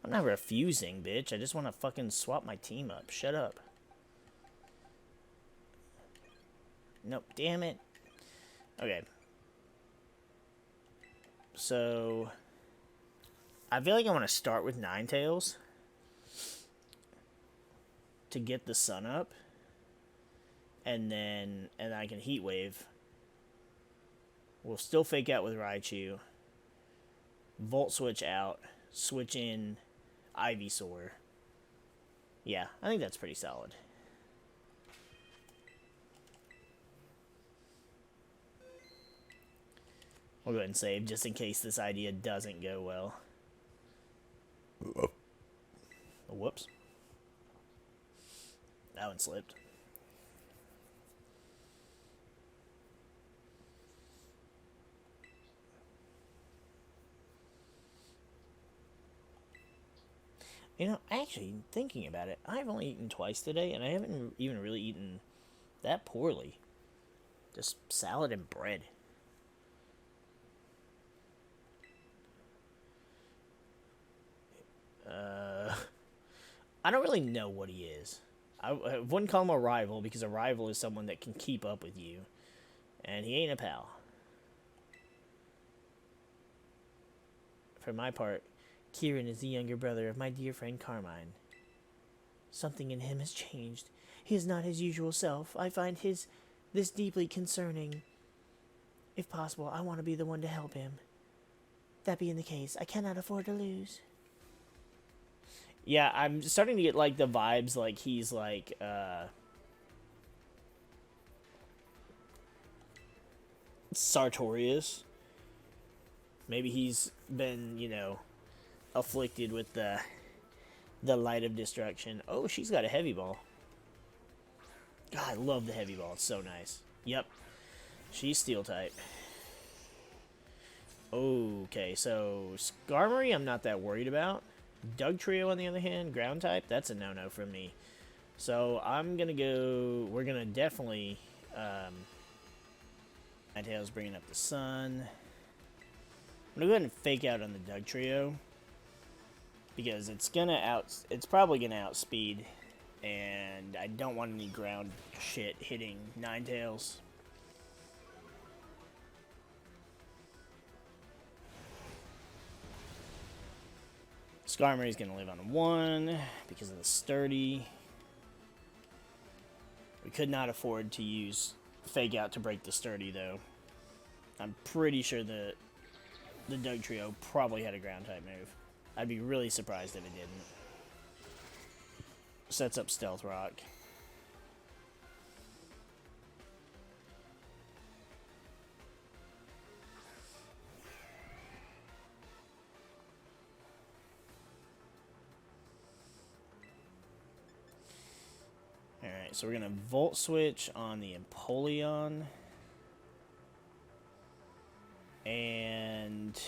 I'm not refusing, bitch. I just want to fucking swap my team up. Shut up. Nope, damn it. Okay. So, I feel like I want to start with Ninetales to get the sun up, and then I can Heat Wave. We'll still fake out with Raichu. Volt Switch out. Switch in Ivysaur. Yeah, I think that's pretty solid. We'll go ahead and save just in case this idea doesn't go well. Whoops. That one slipped. You know, actually, thinking about it, I've only eaten twice today, and I haven't even really eaten that poorly. Just salad and bread. I don't really know what he is. I wouldn't call him a rival, because a rival is someone that can keep up with you. And he ain't a pal. For my part, Kieran is the younger brother of my dear friend Carmine. Something in him has changed. He is not his usual self. I find this deeply concerning. If possible, I want to be the one to help him. That being the case, I cannot afford to lose. Yeah, I'm starting to get, like, the vibes like he's, like, Sartorius. Maybe he's been, you know, afflicted with the light of destruction. Oh, she's got a heavy ball. God, I love the heavy ball. It's so nice. Yep. She's steel type. Okay, so Skarmory I'm not that worried about. Dugtrio, on the other hand, ground type, that's a no-no from me. So I'm going to go... We're going to definitely... Ninetales bringing up the sun. I'm going to go ahead and fake out on the Dugtrio. Because it's probably going to outspeed. And I don't want any ground shit hitting Ninetales. Skarmory's going to live on 1 because of the sturdy. We could not afford to use fake out to break the sturdy, though. I'm pretty sure the Dugtrio probably had a ground type move. I'd be really surprised if it didn't. Sets up Stealth Rock. Alright, so we're going to Volt Switch on the Empoleon. And...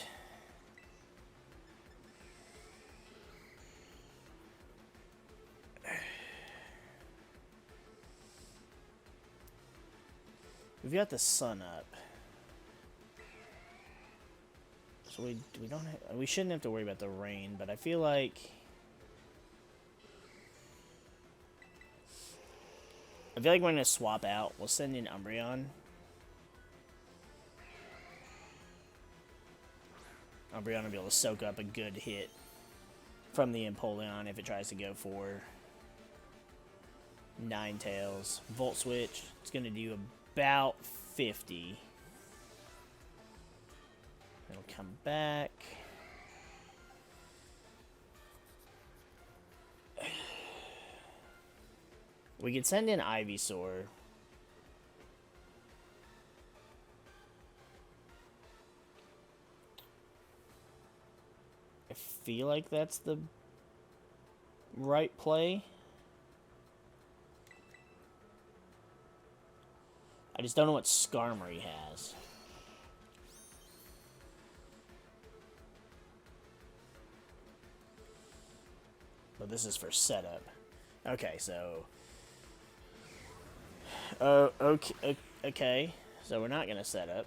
we've got the sun up. So we shouldn't have to worry about the rain, but I feel like... we're going to swap out. We'll send in Umbreon. Umbreon will be able to soak up a good hit from the Empoleon if it tries to go for Ninetales. Volt Switch. It's going to do about 50. It'll come back. We could send in Ivysaur. I feel like that's the right play. I just don't know what Skarmory has. But this is for setup. Okay, so... okay, so we're not going to set up.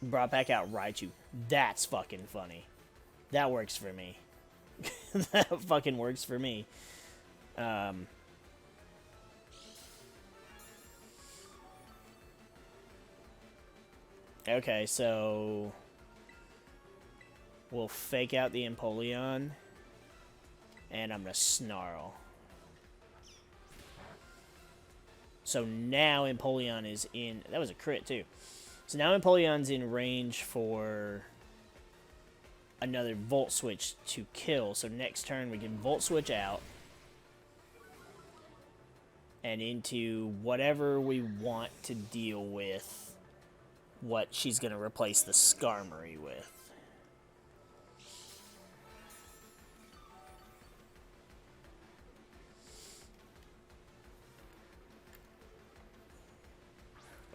Brought back out Raichu. That's fucking funny. That works for me. That fucking works for me. Okay, so we'll fake out the Empoleon, and I'm gonna Snarl. So now Empoleon is in... That was a crit, too. So now Empoleon's in range for another Volt Switch to kill. So next turn we can Volt Switch out and into whatever we want to deal with what she's going to replace the Skarmory with.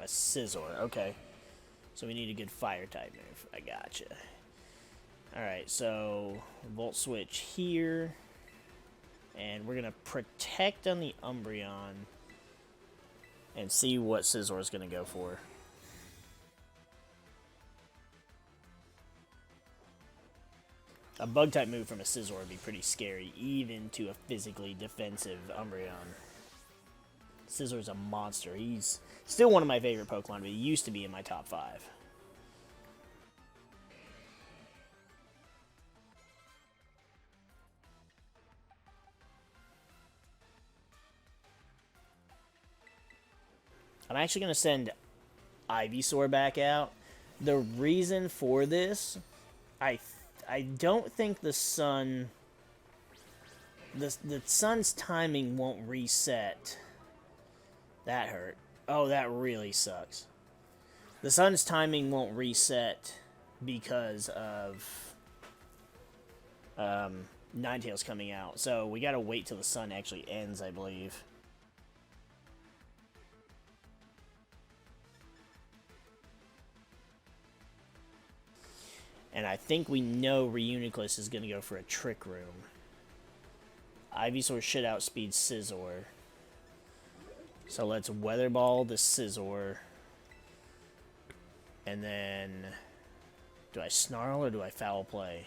A Scizor, okay. So we need a good fire type move. I gotcha. Alright, so Volt Switch here. And we're going to protect on the Umbreon and see what Scizor is going to go for. A bug type move from a Scizor would be pretty scary, even to a physically defensive Umbreon. Scissor's a monster. He's still one of my favorite Pokemon, but he used to be in my top 5. I'm actually going to send Ivysaur back out. The reason for this, I don't think the sun... The sun's timing won't reset. That hurt. Oh, that really sucks. The sun's timing won't reset because of Ninetales coming out. So we gotta wait till the sun actually ends, I believe. And I think we know Reuniclus is gonna go for a Trick Room. Ivysaur should outspeed Scizor. So let's Weather Ball the Scizor. And then... Do I Snarl or do I Foul Play?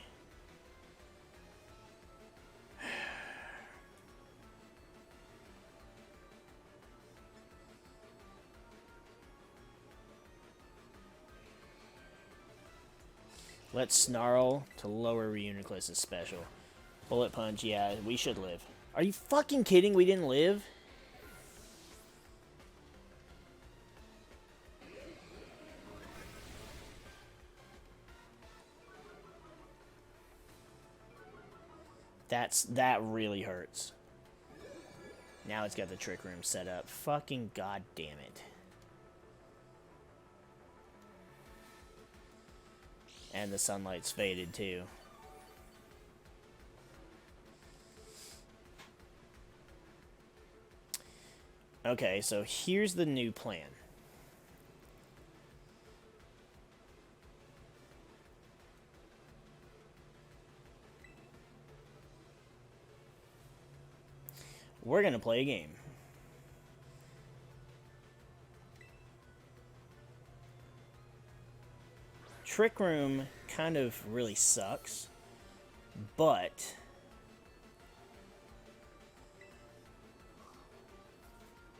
Let's Snarl to lower Reuniclus' special. Bullet Punch, yeah, we should live. Are you fucking kidding? We didn't live? That really hurts. Now it's got the Trick Room set up. Fucking goddamn it. And the sunlight's faded too. Okay, so here's the new plan. We're going to play a game. Trick Room kind of really sucks, but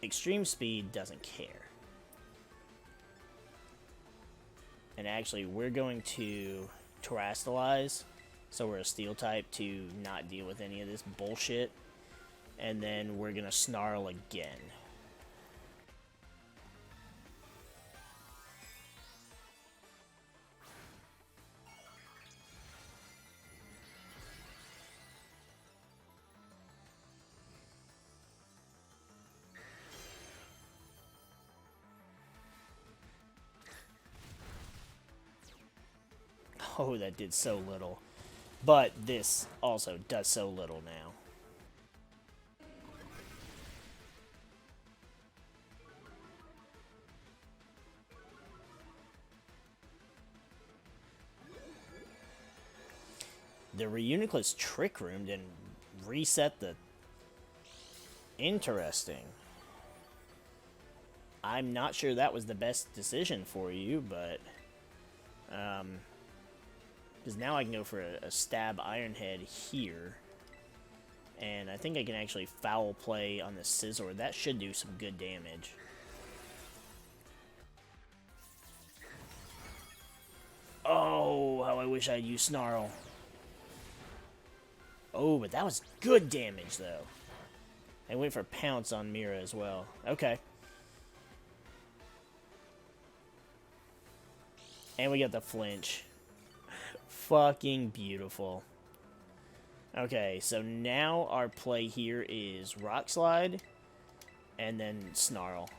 Extreme Speed doesn't care. And actually, we're going to Terastallize, so we're a Steel type to not deal with any of this bullshit. And then we're going to Snarl again. Oh, that did so little. But this also does so little now. The Reuniclus Trick Room didn't reset the... Interesting. I'm not sure that was the best decision for you, but... Because now I can go for a stab Ironhead here. And I think I can actually foul play on the Scizor. That should do some good damage. Oh, how I wish I'd used Snarl. Oh, but that was good damage, though. I went for Pounce on Mira as well. Okay. And we got the flinch. Fucking beautiful. Okay, so now our play here is Rock Slide and then Snarl.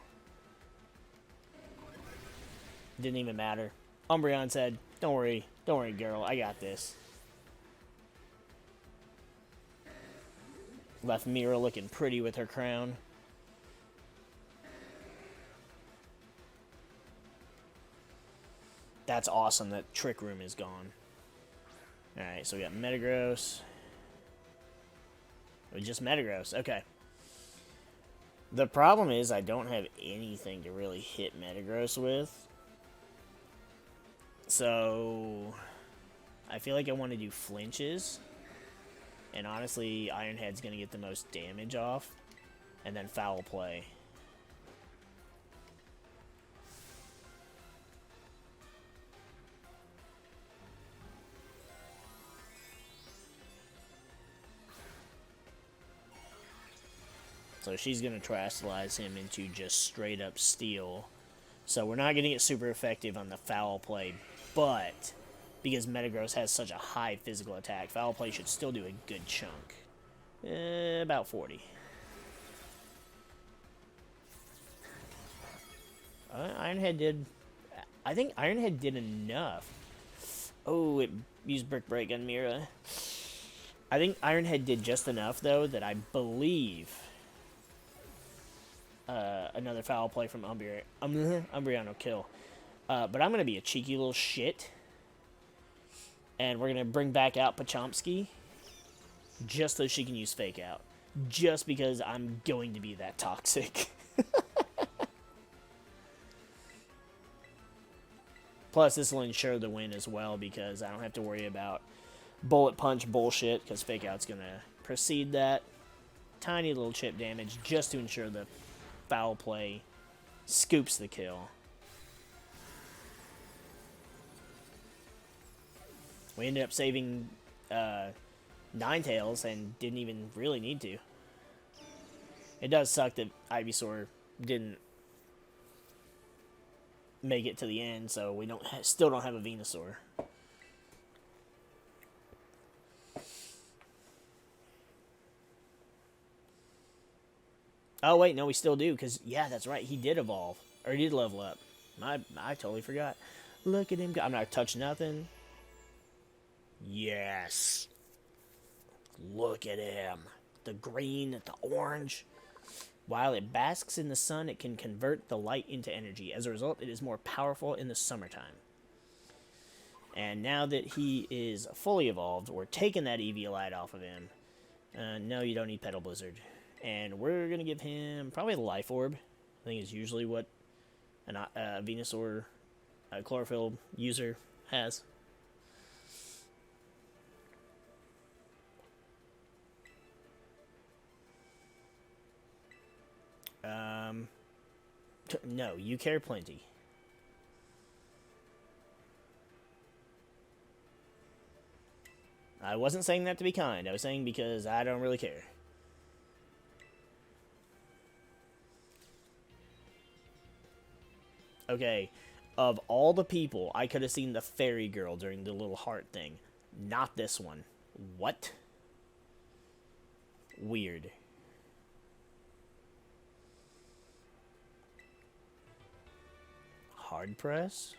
Didn't even matter. Umbreon said, don't worry, girl, I got this. Left Mira looking pretty with her crown. That's awesome that Trick Room is gone. Alright, so we got Metagross. Just Metagross, okay. The problem is I don't have anything to really hit Metagross with. So I feel like I want to do flinches. And honestly, Ironhead's going to get the most damage off. And then foul play. So she's going to Terastallize him into just straight up steel. So we're not going to get super effective on the foul play. But because Metagross has such a high physical attack, foul play should still do a good chunk. About 40. Ironhead did... I think Ironhead did enough. Oh, it used Brick Break on Mira. I think Ironhead did just enough, though, that I believe... another foul play from Umbreon will kill. But I'm going to be a cheeky little shit. And we're going to bring back out Pachomsky. Just so she can use Fake Out. Just because I'm going to be that toxic. Plus, this will ensure the win as well. Because I don't have to worry about Bullet Punch bullshit. Because Fake Out's going to precede that. Tiny little chip damage. Just to ensure the foul play scoops the kill. We ended up saving Ninetales and didn't even really need to. It does suck that Ivysaur didn't make it to the end, so we still don't have a Venusaur. Oh wait, no, we still do, because yeah, that's right, he did evolve, or he did level up. I totally forgot. Look at him go. I'm not touching nothing. Yes. Look at him. The green, the orange. While it basks in the sun, it can convert the light into energy. As a result, it is more powerful in the summertime. And now that he is fully evolved, we're taking that EV Light off of him. No, you don't need Petal Blizzard. And we're going to give him probably the Life Orb. I think is usually what a Venusaur Chlorophyll user has. No, you care plenty. I wasn't saying that to be kind. I was saying because I don't really care. Okay, of all the people, I could have seen the fairy girl during the little heart thing. Not this one. What? Weird. Hard press.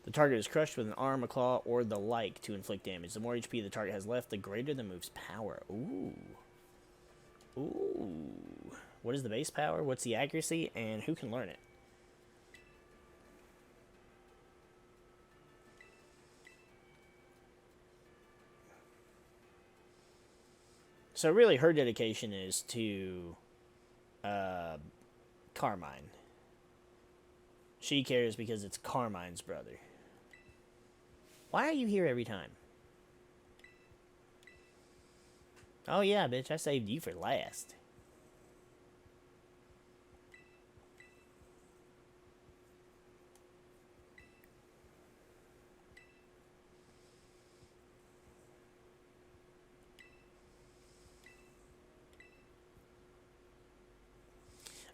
The target is crushed with an arm, a claw, or the like to inflict damage. The more HP the target has left, the greater the move's power. Ooh. Ooh. What is the base power? What's the accuracy? And who can learn it? So really her dedication is to Carmine. She cares because it's Carmine's brother. Why are you here every time? Oh yeah, bitch, I saved you for last.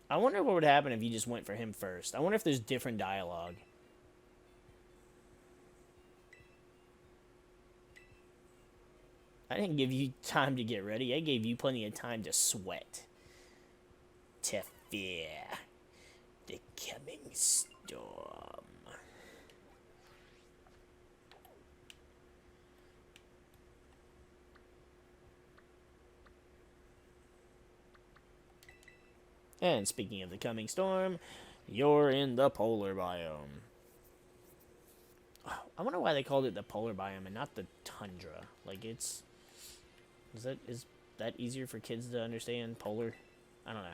I wonder what would happen if you just went for him first. I wonder if there's different dialogue. I didn't give you time to get ready. I gave you plenty of time to sweat. To fear the coming storm. And speaking of the coming storm, you're in the polar biome. I wonder why they called it the polar biome and not the tundra. Like, is that easier for kids to understand? Polar? I don't know.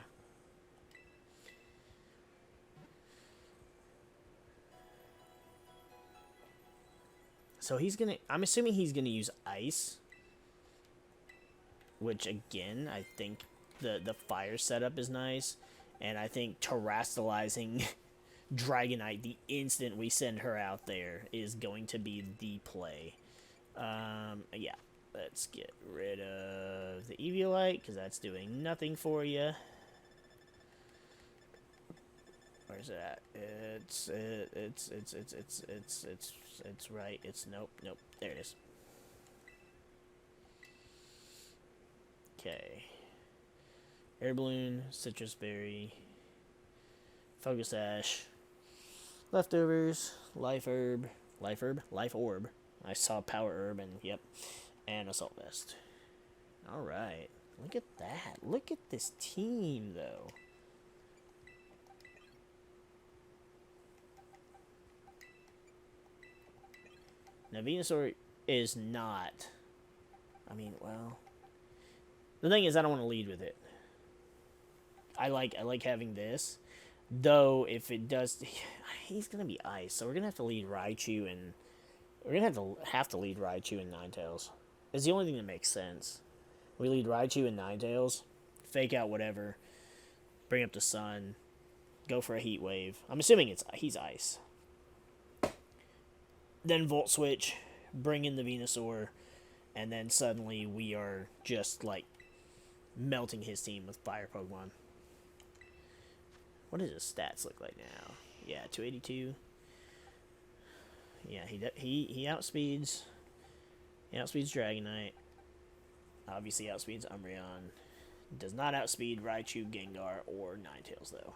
So I'm assuming he's gonna use ice. Which, again, I think the fire setup is nice. And I think terrestrializing Dragonite the instant we send her out there is going to be the play. Yeah. Let's get rid of the Eviolite, because that's doing nothing for you. Where's it at? It's right. Nope. There it is. Okay. Air Balloon, Citrus Berry, Focus Ash, Leftovers, Life Orb. I saw Power Herb, and yep, and Assault Vest. Alright. Look at that. Look at this team, though. Now, Venusaur is not... I mean, well... The thing is, I don't want to lead with it. I like having this. Though, if it does... He's going to be Ice, so we're going to have to lead Raichu and... We're going to have to lead Raichu and Ninetales. It's the only thing that makes sense. We lead Raichu and Ninetales, fake out whatever, bring up the sun, go for a Heat Wave. I'm assuming he's Ice. Then Volt Switch, bring in the Venusaur, and then suddenly we are just, like, melting his team with fire Pokemon. What does his stats look like now? Yeah, 282. Yeah, he outspeeds. He outspeeds Dragonite. Obviously outspeeds Umbreon. Does not outspeed Raichu, Gengar, or Ninetales, though.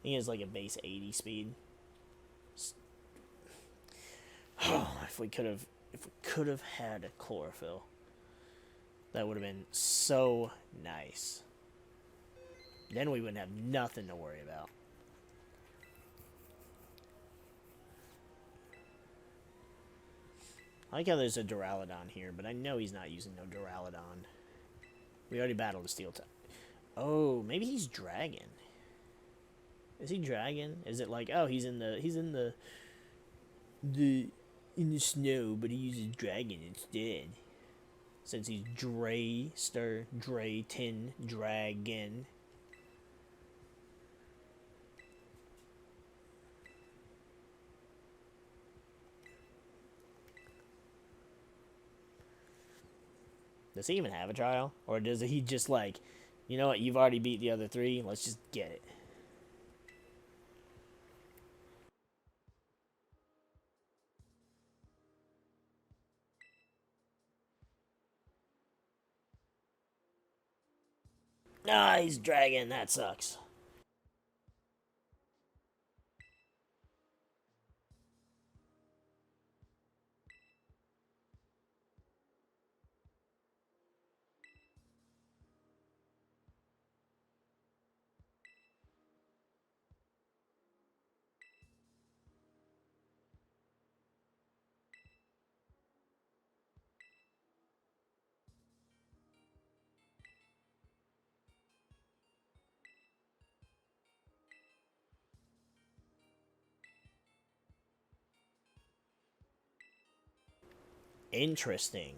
He has like a base 80 speed. Oh, if we could have had a Chlorophyll, that would have been so nice. Then we wouldn't have nothing to worry about. I like how there's a Duraludon here, but I know he's not using no Duraludon. We already battled a Steel type. Oh, maybe he's Dragon. Is he Dragon? Is it like, oh, he's in the snow, but he uses Dragon instead. Since he's Drayton Dragon. Does he even have a trial? Or does he just like, you know what, you've already beat the other three, let's just get it. Nah, he's Dragon, that sucks. Interesting.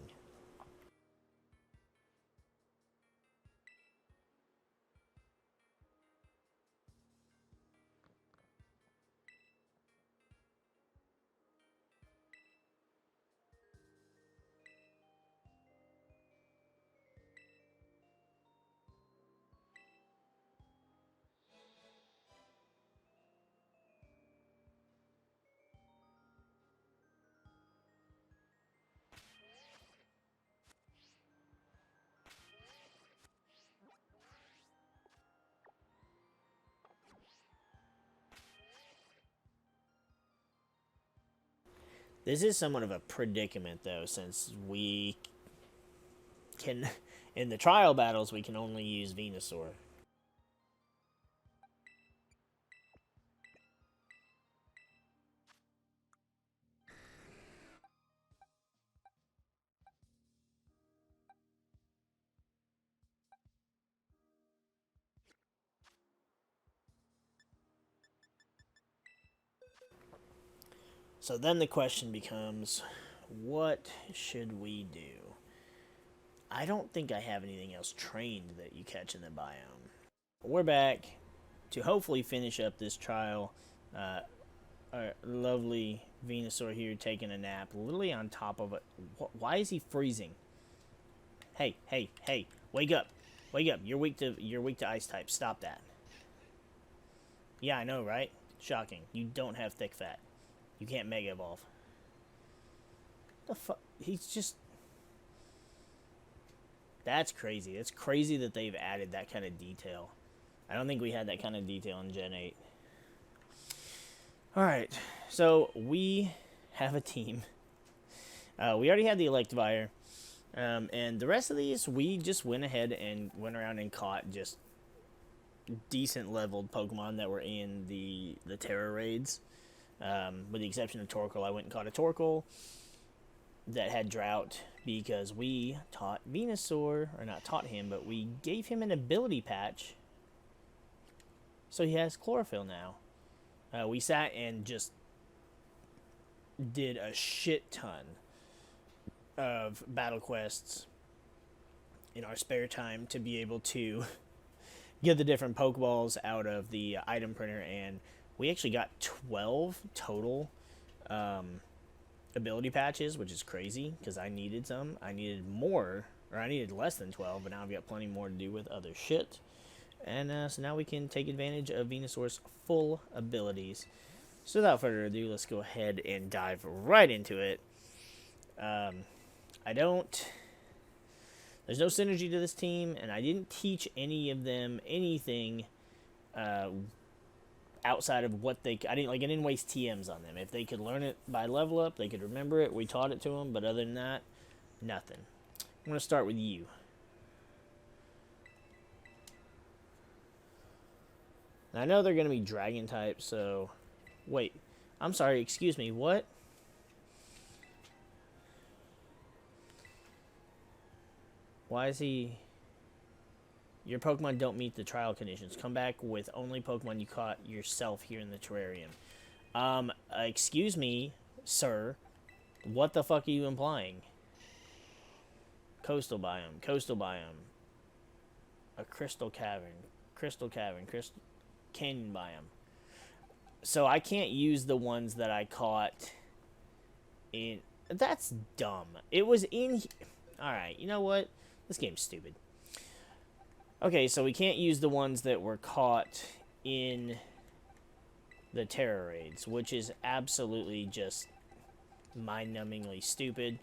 This is somewhat of a predicament, though, since we can, in the trial battles, we can only use Venusaur. So then the question becomes, what should we do? I don't think I have anything else trained that you catch in the biome. We're back to hopefully finish up this trial. Our lovely Venusaur here taking a nap, literally on top of it. Why is he freezing? Hey, hey, hey! Wake up! Wake up! You're weak to ice type. Stop that. Yeah, I know, right? Shocking. You don't have thick fat. You can't Mega Evolve. The fuck? He's just... That's crazy. It's crazy that they've added that kind of detail. I don't think we had that kind of detail in Gen 8. Alright, so we have a team. We already had the Electivire. And the rest of these, we just went ahead and went around and caught just decent leveled Pokemon that were in the Terra raids. With the exception of Torkoal, I went and caught a Torkoal that had Drought because we taught Venusaur, or not taught him, but we gave him an ability patch. So he has Chlorophyll now. We sat and just did a shit ton of battle quests in our spare time to be able to get the different Pokeballs out of the item printer, and we actually got 12 total ability patches, which is crazy because I needed some. I needed more, or I needed less than 12, but now I've got plenty more to do with other shit. And so now we can take advantage of Venusaur's full abilities. So without further ado, let's go ahead and dive right into it. There's no synergy to this team, and I didn't teach any of them anything outside of what I didn't waste TMs on them. If they could learn it by level up, they could remember it, we taught it to them, but other than that, nothing. I'm going to start with you. Now, I know they're going to be dragon type, so... Wait. I'm sorry, excuse me, what? Why is he... Your Pokemon don't meet the trial conditions. Come back with only Pokemon you caught yourself here in the terrarium. Excuse me, sir. What the fuck are you implying? Coastal biome, coastal biome. A crystal cavern, canyon biome. So I can't use the ones that I caught in... That's dumb. It was in... Alright, you know what? This game's stupid. Okay, so we can't use the ones that were caught in the Terra raids, which is absolutely just mind-numbingly stupid.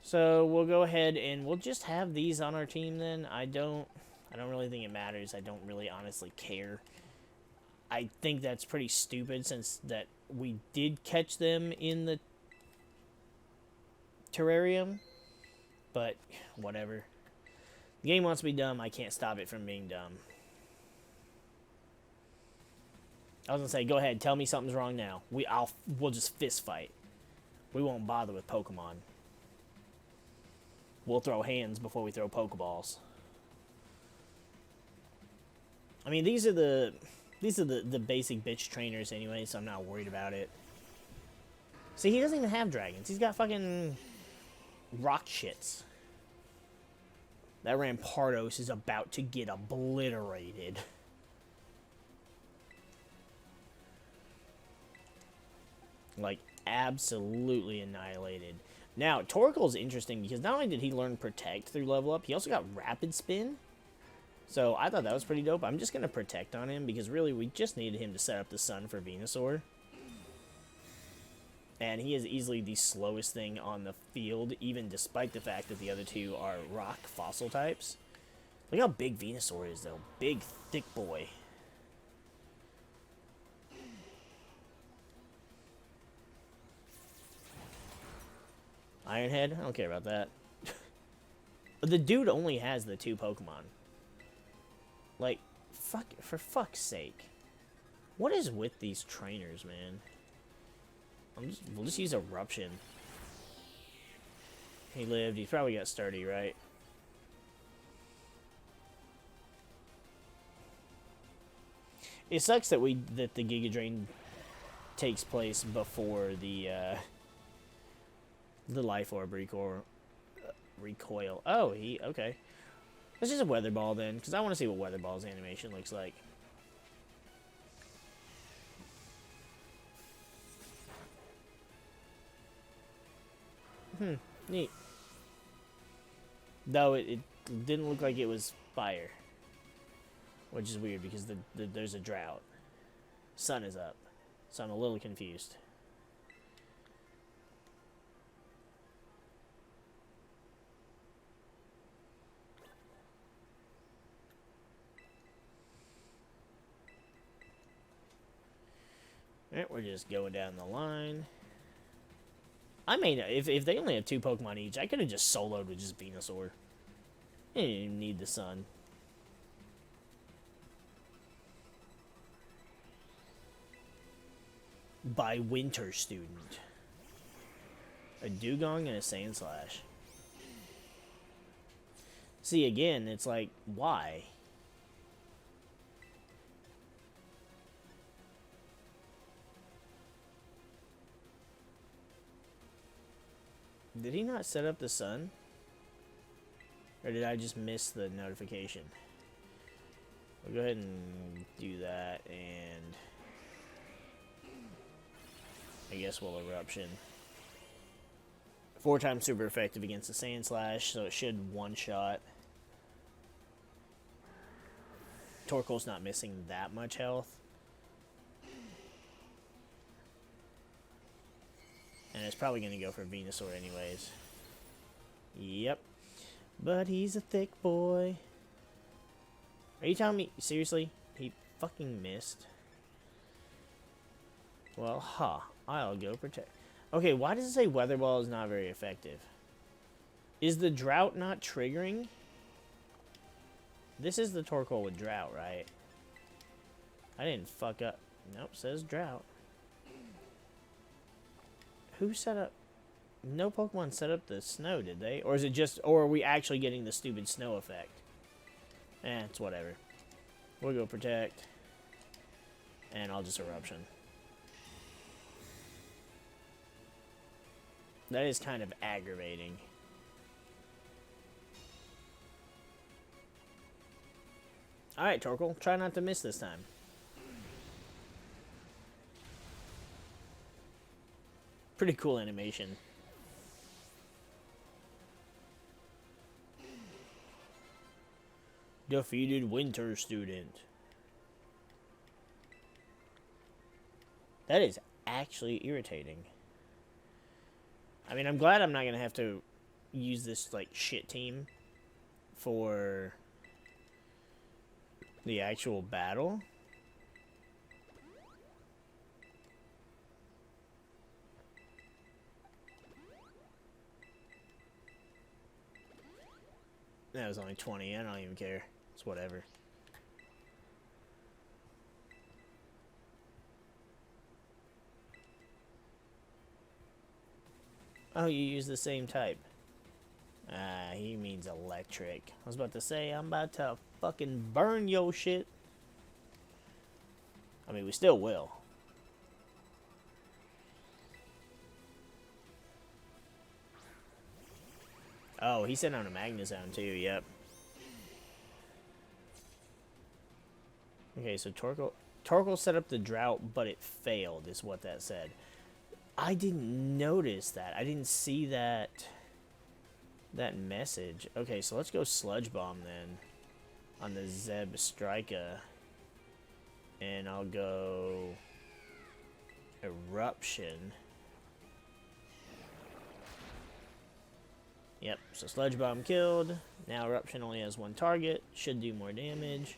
So we'll go ahead and we'll just have these on our team then. I don't really think it matters. I don't really honestly care. I think that's pretty stupid since that we did catch them in the terrarium, but whatever. The game wants to be dumb. I can't stop it from being dumb. I was gonna say, go ahead, tell me something's wrong now. We'll just fist fight. We won't bother with Pokemon. We'll throw hands before we throw Pokeballs. I mean, these are the basic bitch trainers anyway, so I'm not worried about it. See, he doesn't even have dragons. He's got fucking rock shits. That Rampardos is about to get obliterated. Like, absolutely annihilated. Now, Torkoal's interesting because not only did he learn Protect through level up, he also got Rapid Spin. So, I thought that was pretty dope. I'm just going to Protect on him because really we just needed him to set up the sun for Venusaur. And he is easily the slowest thing on the field, even despite the fact that the other two are rock fossil types. Look how big Venusaur is, though. Big, thick boy. Ironhead? I don't care about that. The dude only has the 2 Pokemon. Like, for fuck's sake. What is with these trainers, man? We'll just use Eruption. He lived. He probably got sturdy, right? It sucks that the Giga Drain takes place before the Life Orb recoil. Oh, okay. This is a Weather Ball then, because I want to see what Weather Ball's animation looks like. Neat. Though it didn't look like it was fire. Which is weird because there's a drought. Sun is up. So I'm a little confused. Alright, we're just going down the line. I mean, if they only have 2 Pokemon each, I could have just soloed with just Venusaur. I didn't even need the sun. By Winter Student. A Dugong and a Sandslash. See, again, it's like, why? Did he not set up the sun? Or did I just miss the notification? We'll go ahead and do that, and I guess we'll Eruption. 4 times super effective against the Sandslash, so it should one-shot. Torkoal's not missing that much health. And it's probably going to go for Venusaur anyways. Yep. But he's a thick boy. Are you telling me, seriously? He fucking missed. Well, I'll go Protect. Okay, why does it say Weather Ball is not very effective? Is the drought not triggering? This is the Torkoal with drought, right? I didn't fuck up. Nope, says drought. Who set up? No Pokemon set up the snow, did they? Or is it just, or are we actually getting the stupid snow effect? It's whatever. We'll go Protect. And I'll just Eruption. That is kind of aggravating. Alright, Torkoal. Try not to miss this time. Pretty cool animation. Defeated Winter Student. That is actually irritating. I mean, I'm glad I'm not going to have to use this, like, shit team for the actual battle. That was only 20. I don't even care. It's whatever. Oh, you use the same type. He means electric. I was about to say, I'm about to fucking burn your shit. I mean, we still will. Oh, he sent out a Magnezone too, yep. Okay, so Torkoal set up the drought, but it failed, is what that said. I didn't notice that. I didn't see that message. Okay, so let's go Sludge Bomb then on the Zeb Strika. And I'll go Eruption. Yep, so Sludge Bomb killed. Now Eruption only has one target. Should do more damage.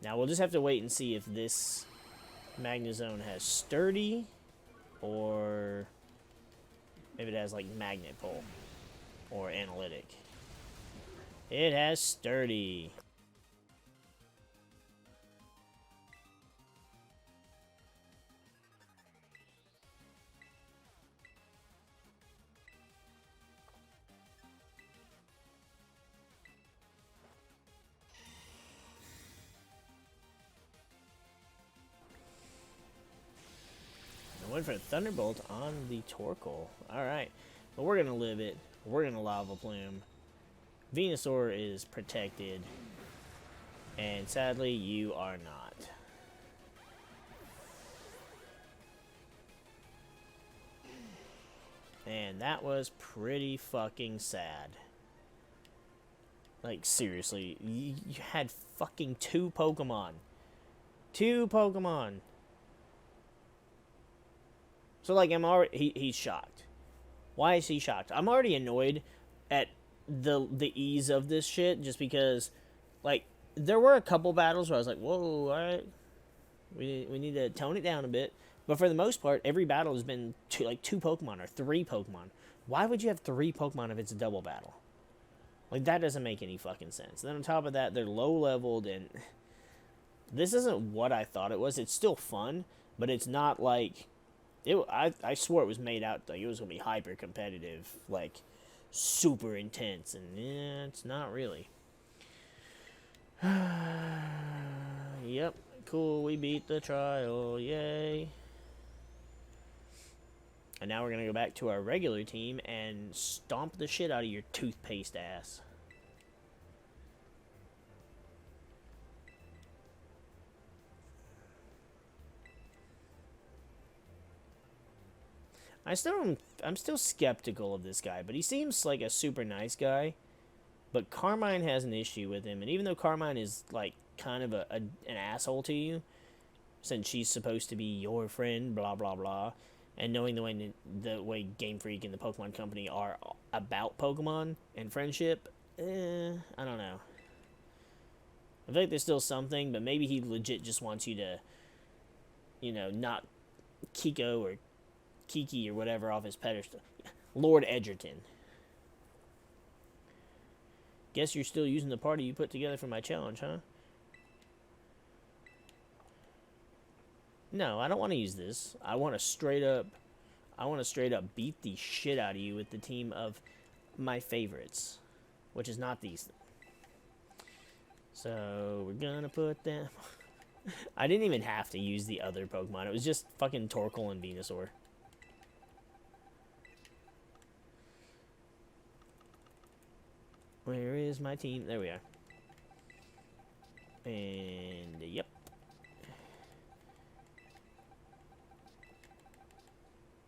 Now we'll just have to wait and see if this Magnezone has Sturdy, or maybe it has like Magnet Pull or Analytic. It has Sturdy. Went for Thunderbolt on the Torkoal. Alright. But we're going to live it. We're going to Lava Plume. Venusaur is protected. And sadly, you are not. And that was pretty fucking sad. Like, seriously. You had fucking 2 Pokemon. 2 Pokemon. So, like, I'm already... He's shocked. Why is he shocked? I'm already annoyed at the ease of this shit, just because, like, there were a couple battles where I was like, whoa, alright. We need to tone it down a bit. But for the most part, every battle has been, 2 Pokemon or 3 Pokemon. Why would you have 3 Pokemon if it's a double battle? Like, that doesn't make any fucking sense. And then on top of that, they're low-leveled, and... This isn't what I thought it was. It's still fun, but it's not like... I swore it was made out like it was going to be hyper competitive, like super intense, and yeah, it's not really. Yep, cool, we beat the trial, yay. And now we're going to go back to our regular team and stomp the shit out of your toothpaste ass. I'm still skeptical of this guy, but he seems like a super nice guy. But Carmine has an issue with him, and even though Carmine is like kind of an asshole to you, since she's supposed to be your friend, blah blah blah, and knowing the way GameFreak and the Pokemon Company are about Pokemon and friendship, I don't know. I think there's still something, but maybe he legit just wants you to, you know, not Kiko or Kiki or whatever off his pedestal. Lord Edgerton. Guess you're still using the party you put together for my challenge, huh? No, I don't want to use this. I want to straight up beat the shit out of you with the team of my favorites, which is not these. So we're gonna put them. I didn't even have to use the other Pokemon. It was just fucking Torkoal and Venusaur. Where is my team? There we are. And, yep.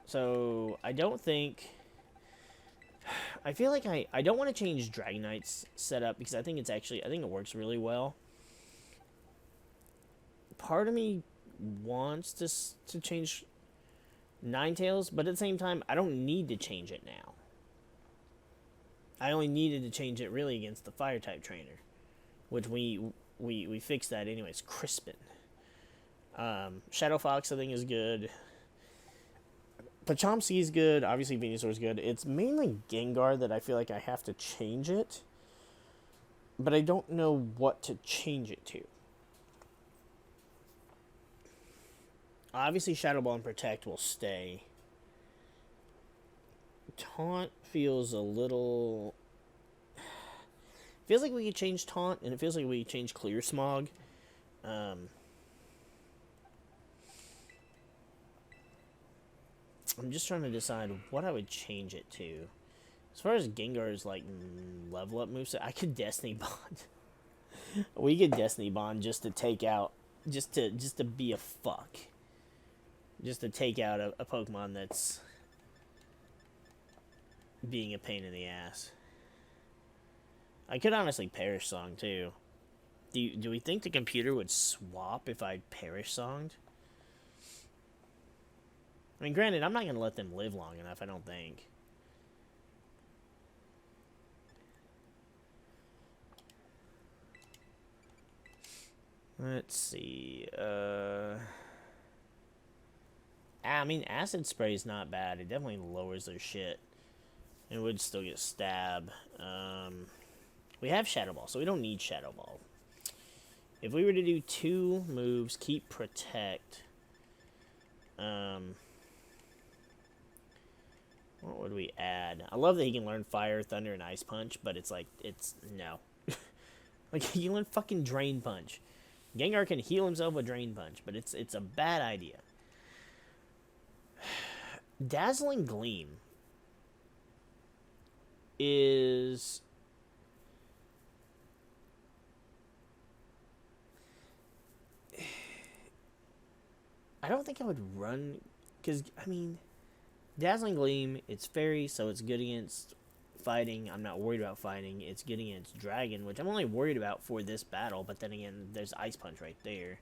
So, I don't think... I feel like I don't want to change Dragonite's setup, because I think it's actually... I think it works really well. Part of me wants to change Ninetales, but at the same time, I don't need to change it now. I only needed to change it really against the Fire-type trainer, which we fixed that anyways. Crispin. Shadow Fox, I think, is good. Pachomsky is good. Obviously, Venusaur is good. It's mainly Gengar that I feel like I have to change it, but I don't know what to change it to. Obviously, Shadow Ball and Protect will stay. Taunt feels a little... Feels like we could change Taunt, and it feels like we could change Clear Smog. I'm just trying to decide what I would change it to. As far as Gengar's, like, level up moveset, I could Destiny Bond. We could Destiny Bond just to take out, just to be a fuck. Just to take out a Pokemon that's being a pain in the ass. I could honestly Perish Song, too. Do we think the computer would swap if I Perish Songed? I mean, granted, I'm not going to let them live long enough, I don't think. Let's see. I mean, Acid Spray's not bad. It definitely lowers their shit. It would still get Stab. We have Shadow Ball, so we don't need Shadow Ball. If we were to do 2 moves, keep Protect. What would we add? I love that he can learn Fire, Thunder, and Ice Punch, but it's like, no. Like, he can learn fucking Drain Punch. Gengar can heal himself with Drain Punch, but it's a bad idea. Dazzling Gleam is... I don't think I would run, because, I mean, Dazzling Gleam, it's Fairy, so it's good against fighting. I'm not worried about fighting. It's good against Dragon, which I'm only worried about for this battle, but then again, there's Ice Punch right there.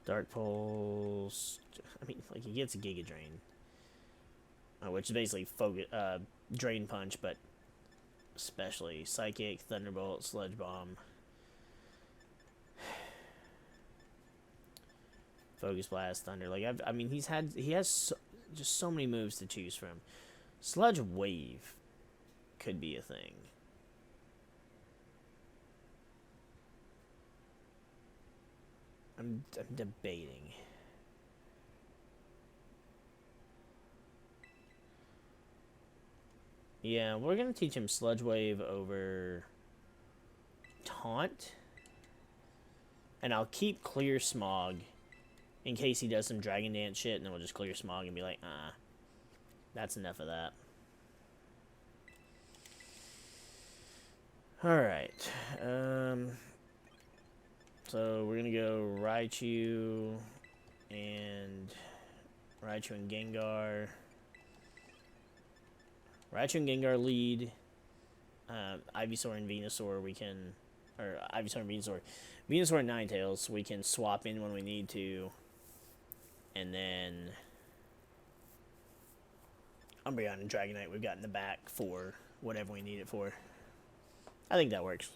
Dark Pulse, I mean, like, he gets a Giga Drain, which is basically Drain Punch, but especially Psychic, Thunderbolt, Sludge Bomb. Focus Blast, Thunder. Like, I mean, he has just so many moves to choose from. Sludge Wave could be a thing. I'm debating. Yeah, we're gonna teach him Sludge Wave over Taunt, and I'll keep Clear Smog in case he does some Dragon Dance shit, and then we'll just Clear Smog and be like, that's enough of that. Alright. So we're gonna go Raichu and Gengar. Raichu and Gengar lead. Ivysaur and Venusaur we can... Or Ivysaur and Venusaur. Venusaur and Ninetales we can swap in when we need to. And then Umbreon and Dragonite we've got in the back for whatever we need it for. I think that works.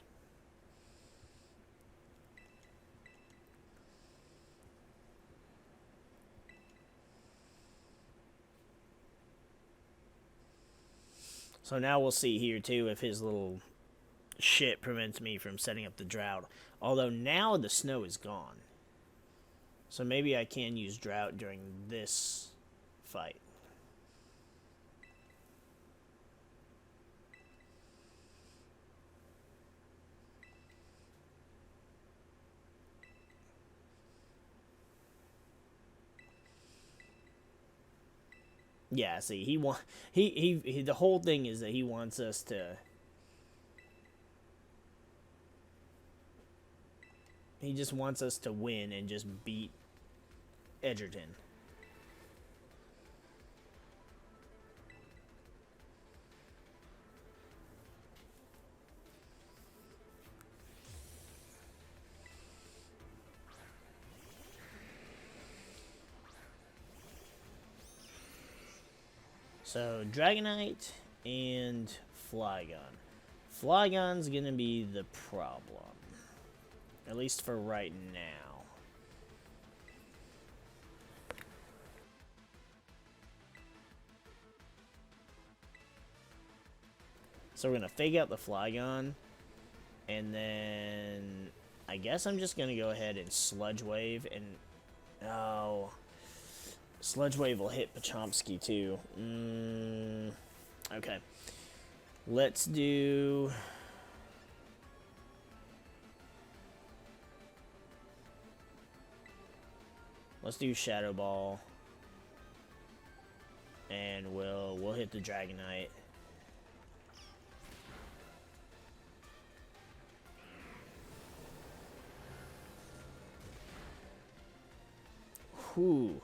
So now we'll see here too if his little shit prevents me from setting up the drought. Although now the snow is gone. So maybe I can use Drought during this fight. Yeah, see, he the whole thing is that he wants us to... He just wants us to win and just beat Edgerton. So, Dragonite and Flygon. Flygon's gonna be the problem. At least for right now. So we're gonna fake out the Flygon. And then I guess I'm just gonna go ahead and Sludge Wave and... Oh... Sludge Wave will hit Pachomsky too. Okay. Let's do... Let's do Shadow Ball. And we'll hit the Dragonite. Whew.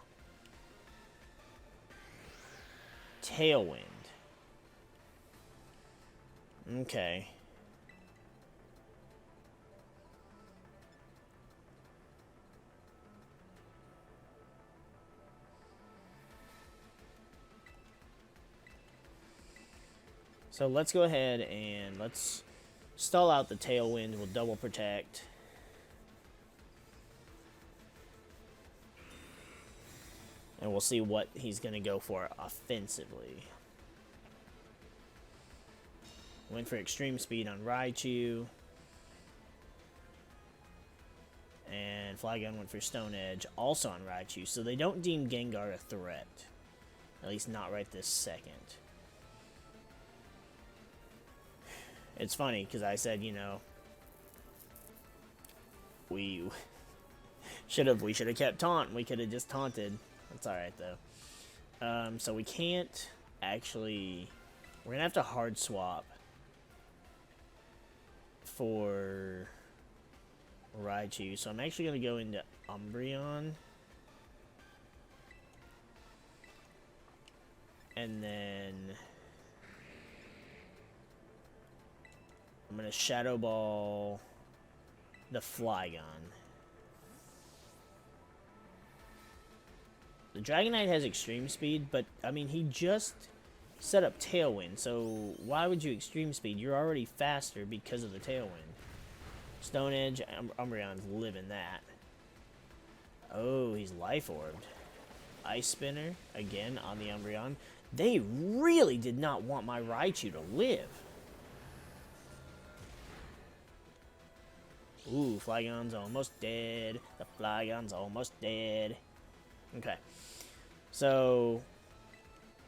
Tailwind. Okay. So let's go ahead and let's stall out the Tailwind. We'll double protect. And we'll see what he's going to go for offensively. Went for extreme speed on Raichu. And Flygon went for Stone Edge, also on Raichu. So they don't deem Gengar a threat. At least not right this second. It's funny, because I said, you know, we should have kept taunt. We could have just taunted. That's alright, though. So we can't actually... We're going to have to hard swap for Raichu. So I'm actually going to go into Umbreon. And then... I'm going to Shadow Ball the Flygon. The Dragonite has extreme speed, but, I mean, he just set up Tailwind, so why would you extreme speed? You're already faster because of the Tailwind. Stone Edge, Umbreon's living that. Oh, he's Life Orbed. Ice Spinner, again, on the Umbreon. They really did not want my Raichu to live. Ooh, Flygon's almost dead. The Flygon's almost dead. Okay. So,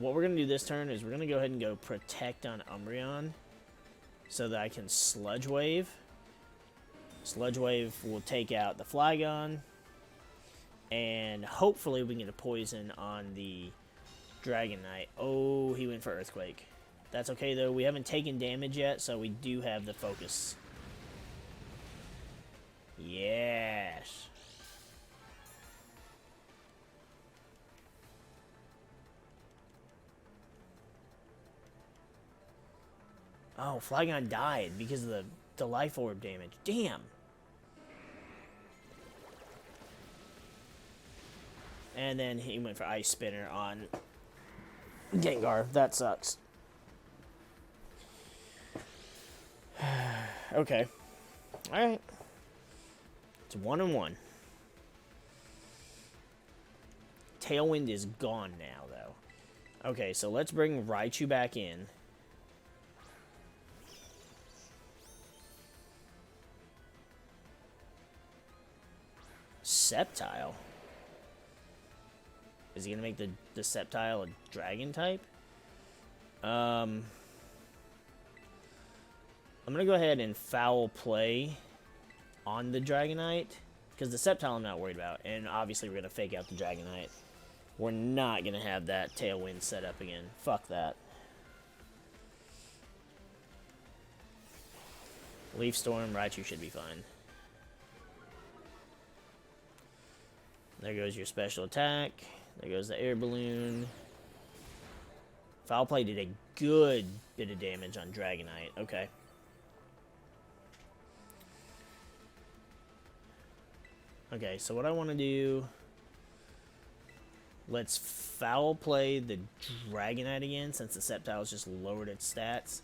what we're going to do this turn is we're going to go ahead and go Protect on Umbreon so that I can Sludge Wave. Sludge Wave will take out the Flygon. And hopefully we can get a Poison on the Dragonite. Oh, he went for Earthquake. That's okay, though. We haven't taken damage yet, so we do have the Focus. Yes. Oh, Flygon died because of the Life Orb damage. Damn. And then he went for Ice Spinner on Gengar. That sucks. Okay. Alright. It's 1-1. Tailwind is gone now, though. Okay, so let's bring Raichu back in. Sceptile? Is he going to make the Sceptile a Dragon type? I'm going to go ahead and Foul Play on the Dragonite, because the Sceptile I'm not worried about, and obviously we're going to fake out the Dragonite. We're not going to have that Tailwind set up again. Fuck that. Leaf Storm, Raichu should be fine. There goes your special attack. There goes the Air Balloon. Foul Play did a good bit of damage on Dragonite. Okay. Okay, so what I want to do... Let's Foul Play the Dragonite again, since the Sceptile's just lowered its stats.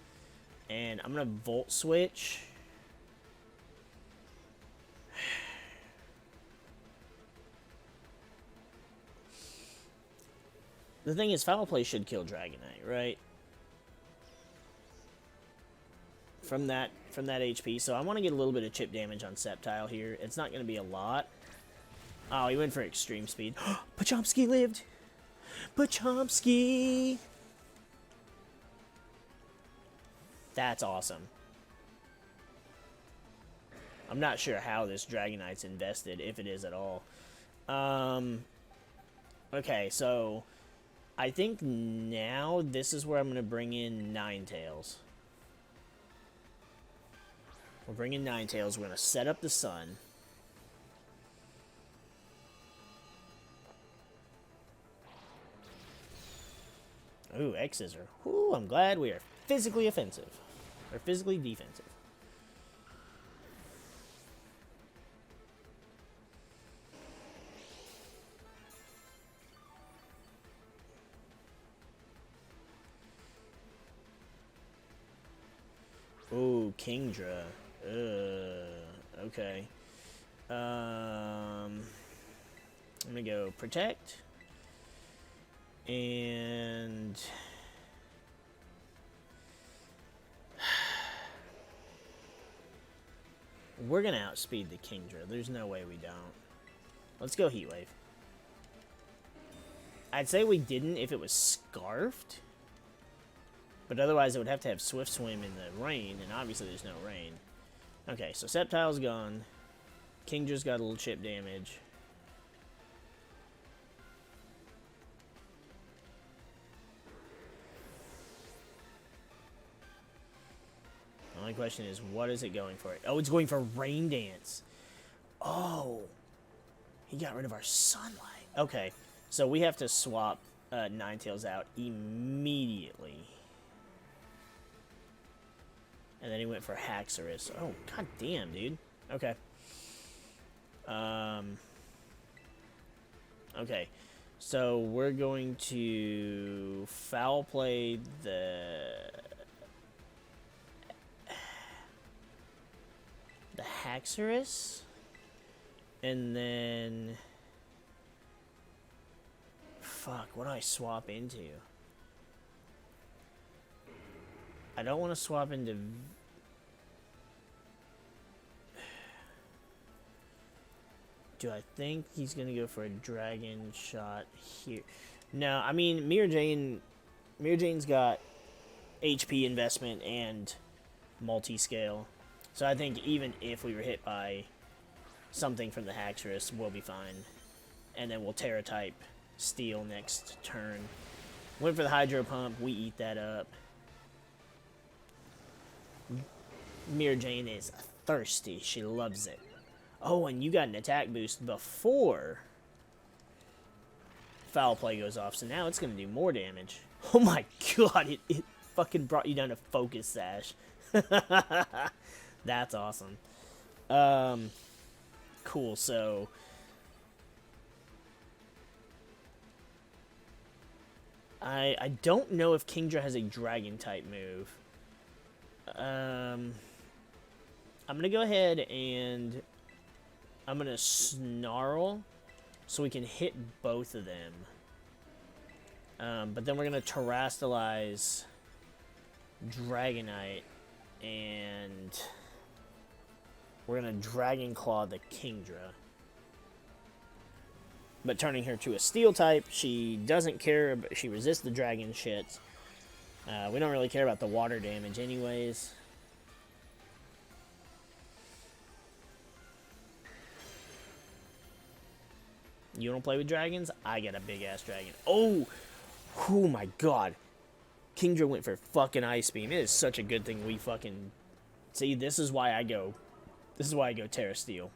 And I'm going to Volt Switch. The thing is, Foul Play should kill Dragonite, right? From that HP. So I want to get a little bit of chip damage on Sceptile here. It's not going to be a lot. Oh, he went for extreme speed. Pachomsky lived! Pachomsky! That's awesome. I'm not sure how this Dragonite's invested, if it is at all. Okay, so... I think now this is where I'm going to bring in Ninetales. We're bringing Ninetales. We're going to set up the sun. Ooh, X-Scissor. Ooh, I'm glad we are physically offensive. Or physically defensive. Ooh, Kingdra. Okay. I'm gonna go Protect. And... we're gonna outspeed the Kingdra. There's no way we don't. Let's go Heat Wave. I'd say we didn't if it was Scarfed. But otherwise, it would have to have Swift Swim in the rain, and obviously there's no rain. Okay, so Sceptile's gone. Kingdra's got a little chip damage. The only question is, what is it going for? Oh, it's going for Rain Dance. Oh, he got rid of our Sunlight. Okay, so we have to swap Ninetales out immediately. And then he went for Haxorus. Oh, god damn, dude. Okay. Okay. So we're going to foul play the Haxorus. And then... fuck, what do I swap into? I don't want to swap into... do I think he's going to go for a Dragon Shot here? No, I mean, Jane's got HP investment and multi-scale. So I think even if we were hit by something from the Haxorus, we'll be fine. And then we'll Terra-type Steel next turn. Went for the Hydro Pump. We eat that up. Jane is thirsty. She loves it. Oh, and you got an attack boost before Foul Play goes off, so now it's going to do more damage. Oh my god, it fucking brought you down to Focus Sash. That's awesome. Cool, so... I don't know if Kingdra has a Dragon-type move. I'm going to go ahead and I'm going to Snarl so we can hit both of them. But then we're going to Terrastalize Dragonite and we're going to Dragon Claw the Kingdra. But turning her to a Steel type, she doesn't care, but she resists the dragon shit. We don't really care about the water damage anyways. You don't play with dragons? I got a big-ass dragon. Oh! Oh my god. Kingdra went for fucking Ice Beam. It is such a good thing we fucking... see, this is why I go... this is why I go Terra Steel.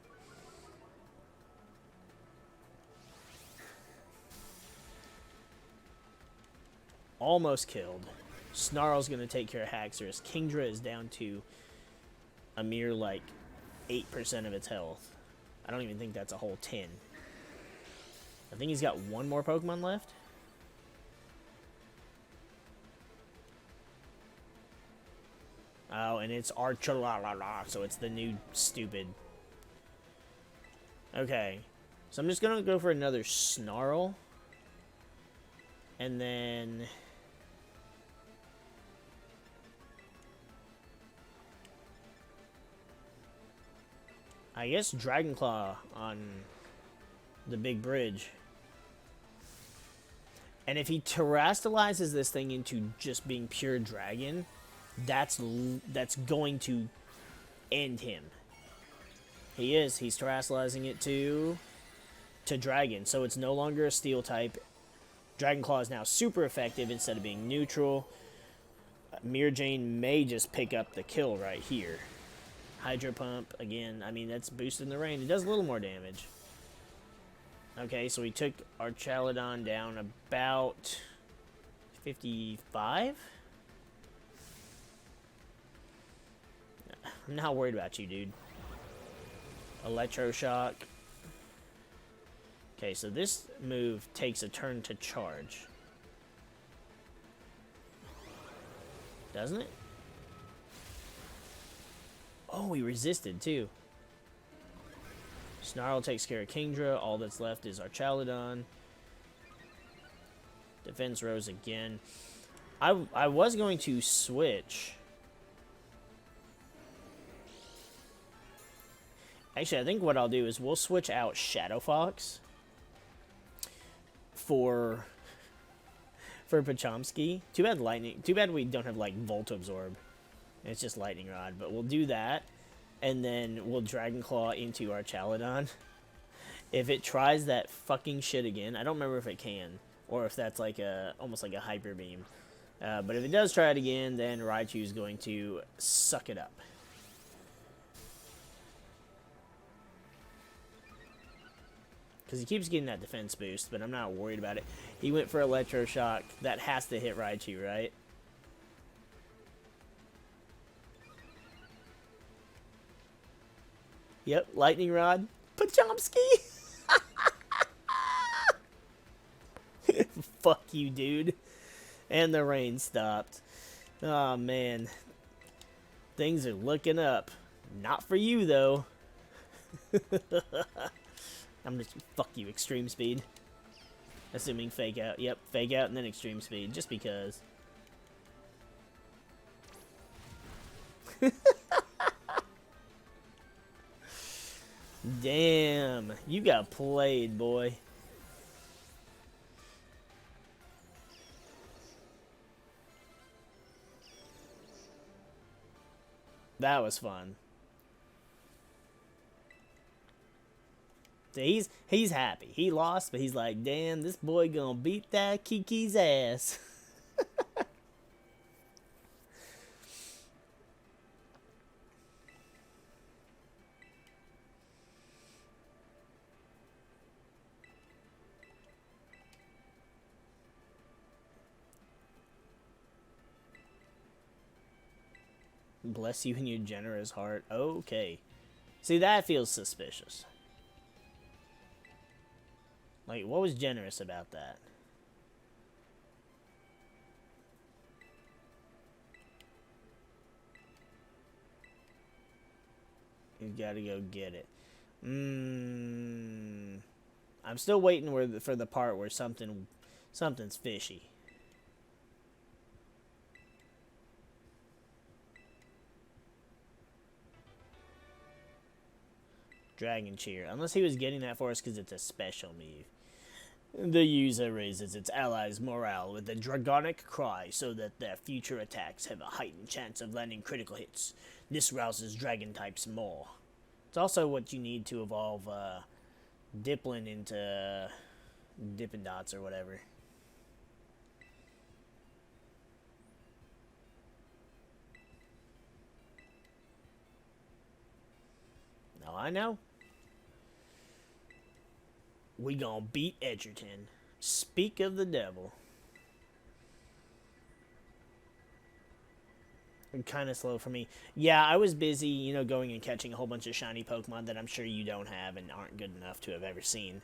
Almost killed. Snarl's gonna take care of Haxorus. Kingdra is down to a mere, like, 8% of its health. I don't even think that's a whole 10. I think he's got one more Pokemon left. Oh, and it's Archalalala, so it's the new stupid. Okay. So I'm just gonna go for another Snarl. And then... I guess Dragon Claw on the big bridge. And if he Terrastalizes this thing into just being pure dragon, that's going to end him. He's Terrastalizing it to dragon, so it's no longer a Steel type. Dragon Claw is now super effective instead of being neutral. Mirror Jane may just pick up the kill right here. Hydro Pump, again, I mean, that's boosting the rain. It does a little more damage. Okay, so we took our Chaladon down about 55? I'm not worried about you, dude. Electroshock. Okay, so this move takes a turn to charge. Doesn't it? Oh, he resisted, too. Snarl takes care of Kingdra. All that's left is our Chaladon. Defense rose again. I was going to switch. Actually, I think what I'll do is we'll switch out Shadow Fox for Pachomsky. Too bad lightning. Too bad we don't have like Volt Absorb. It's just Lightning Rod, but we'll do that, and then we'll Dragon Claw into our Chaladon. If it tries that fucking shit again, I don't remember if it can, or if that's like almost like a Hyper Beam. But if it does try it again, then Raichu is going to suck it up. Because he keeps getting that defense boost, but I'm not worried about it. He went for Electroshock. That has to hit Raichu, right? Yep, Lightning Rod. Pachomsky! Fuck you, dude. And the rain stopped. Oh, man. Things are looking up. Not for you, though. I'm just... Fuck you, Extreme Speed. Assuming Fake Out. Yep, Fake Out and then Extreme Speed. Just because. Damn. You got played, boy. That was fun. He's happy. He lost, but he's like, damn, this boy gonna beat that Kiki's ass. Bless you in your generous heart. Okay. See, that feels suspicious. Like, what was generous about that? You gotta go get it. I'm still waiting for the part where something's fishy. Dragon Cheer. Unless he was getting that for us because it's a special move. The user raises its allies' morale with a dragonic cry so that their future attacks have a heightened chance of landing critical hits. This rouses dragon types more. It's also what you need to evolve Diplin into Dippin' Dots or whatever. Now I know. We gonna beat Edgerton. Speak of the devil. Kind of slow for me. Yeah, I was busy, you know, going and catching a whole bunch of shiny Pokemon that I'm sure you don't have and aren't good enough to have ever seen.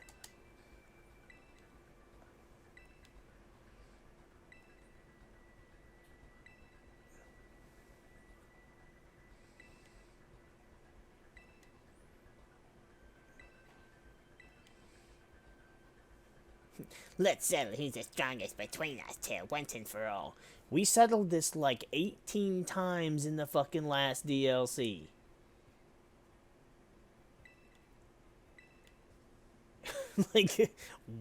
Let's settle who's the strongest between us two, once and for all. We settled this like 18 times in the fucking last DLC. Like,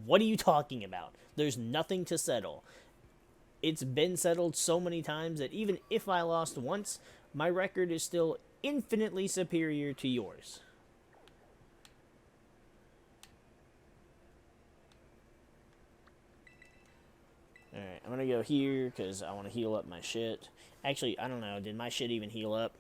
what are you talking about? There's nothing to settle. It's been settled so many times that even if I lost once, my record is still infinitely superior to yours. Alright, I'm gonna go here because I want to heal up my shit. Actually, I don't know. Did my shit even heal up?